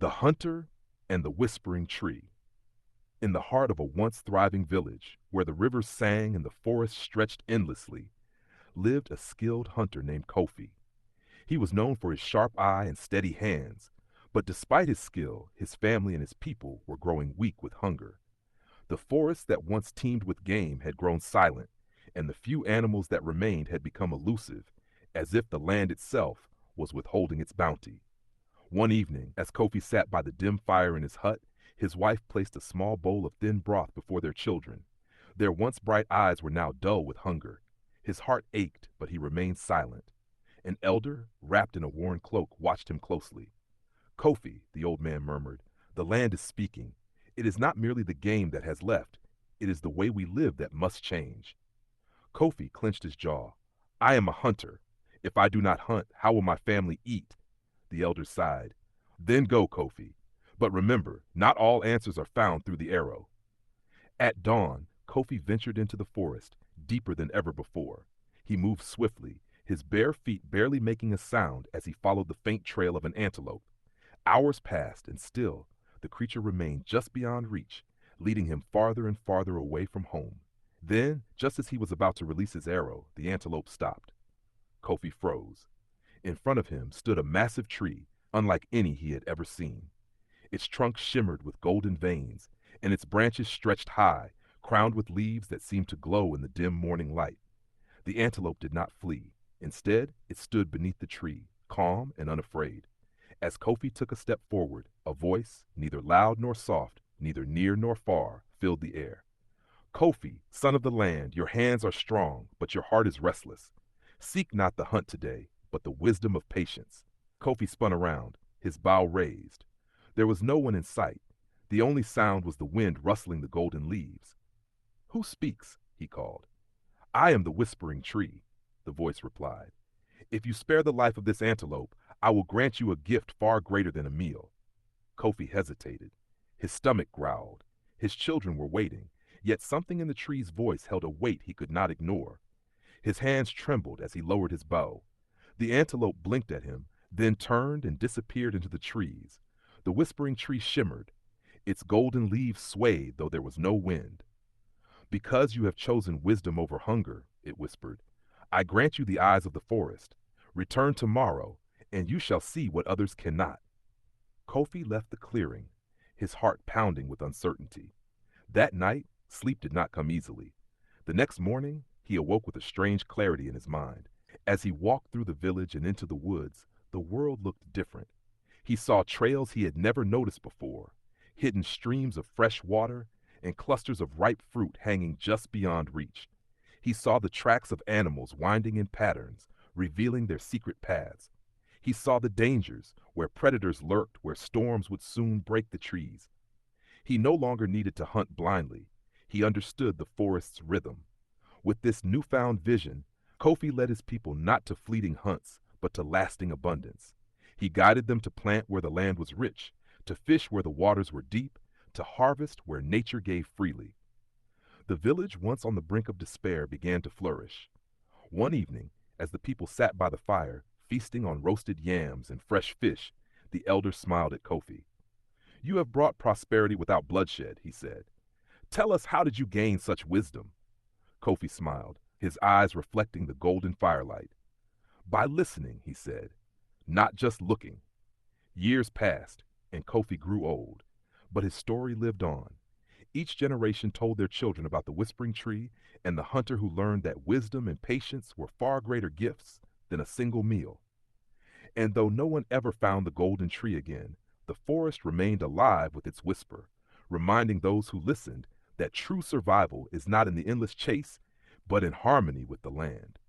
The Hunter and the Whispering Tree. In the heart of a once thriving village, where the rivers sang and the forest stretched endlessly, lived a skilled hunter named Kofi. He was known for his sharp eye and steady hands, but despite his skill, his family and his people were growing weak with hunger. The forest that once teemed with game had grown silent, and the few animals that remained had become elusive, as if the land itself was withholding its bounty. One evening, as Kofi sat by the dim fire in his hut, his wife placed a small bowl of thin broth before their children. Their once bright eyes were now dull with hunger. His heart ached, but he remained silent. An elder, wrapped in a worn cloak, watched him closely. "Kofi," the old man murmured, "the land is speaking. It is not merely the game that has left. It is the way we live that must change." Kofi clenched his jaw. "I am a hunter. If I do not hunt, how will my family eat?" The elder sighed. "Then go, Kofi. But remember, not all answers are found through the arrow." At dawn, Kofi ventured into the forest, deeper than ever before. He moved swiftly, his bare feet barely making a sound as he followed the faint trail of an antelope. Hours passed, and still, the creature remained just beyond reach, leading him farther and farther away from home. Then, just as he was about to release his arrow, the antelope stopped. Kofi froze. In front of him stood a massive tree, unlike any he had ever seen. Its trunk shimmered with golden veins, and its branches stretched high, crowned with leaves that seemed to glow in the dim morning light. The antelope did not flee. Instead, it stood beneath the tree, calm and unafraid. As Kofi took a step forward, a voice, neither loud nor soft, neither near nor far, filled the air. "Kofi, son of the land, your hands are strong, but your heart is restless. Seek not the hunt today, but the wisdom of patience." Kofi spun around, his bow raised. There was no one in sight. The only sound was the wind rustling the golden leaves. "Who speaks?" he called. "I am the Whispering Tree," the voice replied. "If you spare the life of this antelope, I will grant you a gift far greater than a meal." Kofi hesitated. His stomach growled. His children were waiting, yet something in the tree's voice held a weight he could not ignore. His hands trembled as he lowered his bow. The antelope blinked at him, then turned and disappeared into the trees. The Whispering Tree shimmered. Its golden leaves swayed, though there was no wind. "Because you have chosen wisdom over hunger," it whispered, "I grant you the eyes of the forest. Return tomorrow, and you shall see what others cannot." Kofi left the clearing, his heart pounding with uncertainty. That night, sleep did not come easily. The next morning, he awoke with a strange clarity in his mind. As he walked through the village and into the woods, the world looked different. He saw trails he had never noticed before, hidden streams of fresh water, and clusters of ripe fruit hanging just beyond reach. He saw the tracks of animals winding in patterns, revealing their secret paths. He saw the dangers, where predators lurked, where storms would soon break the trees. He no longer needed to hunt blindly. He understood the forest's rhythm. With this newfound vision, Kofi led his people not to fleeting hunts, but to lasting abundance. He guided them to plant where the land was rich, to fish where the waters were deep, to harvest where nature gave freely. The village, once on the brink of despair, began to flourish. One evening, as the people sat by the fire, feasting on roasted yams and fresh fish, the elder smiled at Kofi. "You have brought prosperity without bloodshed," he said. "Tell us, how did you gain such wisdom?" Kofi smiled, his eyes reflecting the golden firelight. "By listening," he said, "not just looking." Years passed, and Kofi grew old, but his story lived on. Each generation told their children about the Whispering Tree and the hunter who learned that wisdom and patience were far greater gifts than a single meal. And though no one ever found the golden tree again, the forest remained alive with its whisper, reminding those who listened that true survival is not in the endless chase, but in harmony with the land.